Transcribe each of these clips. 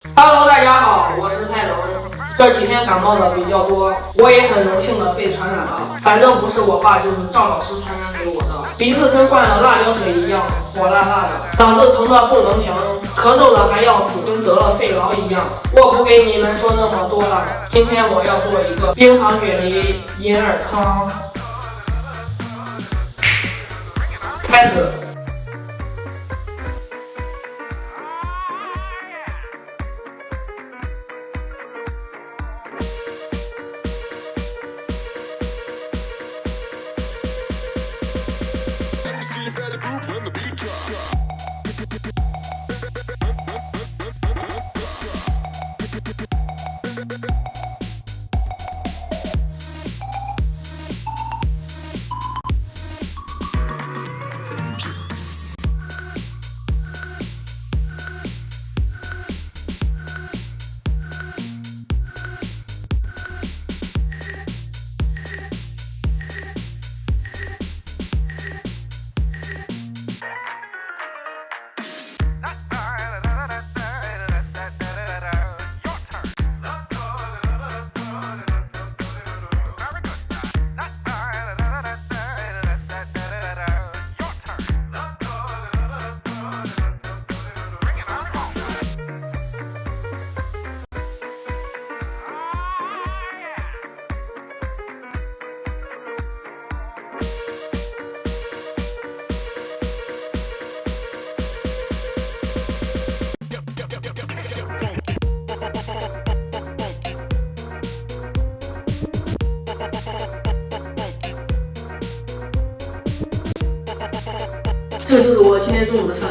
Hello， 大家好，我是泰龙。这几天感冒的比较多，我也很荣幸的被传染了。反正不是我爸就是赵老师传染给我的。鼻子跟灌了辣椒水一样，火辣辣的，嗓子疼的不能停，咳嗽的还要死，跟得了肺痨一样。我不给你们说那么多了，今天我要做一个冰糖雪梨银耳汤。开始。这就是我今天中午的饭。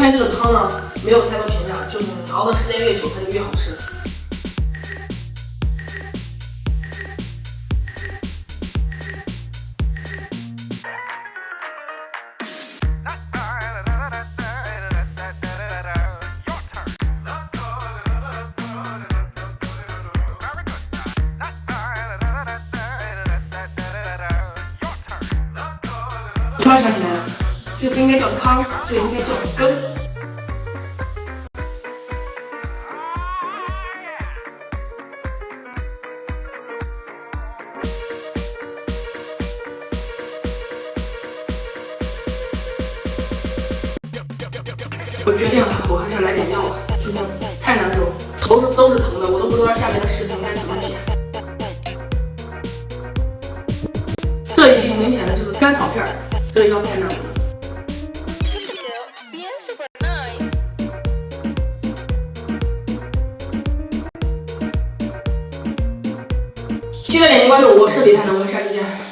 关于这个汤呢，没有太多评价，就是熬的时间越久，它就越好吃。突然想起来了，这个不应该叫汤，这个应该叫羹。我决定了，我还是来点药吧，今天太难受，头都是疼的，我都不知道下面的视频该怎么剪。这已经明显的就是甘草片，这药太难了。记得点击关注我，是李太能，我们下期见。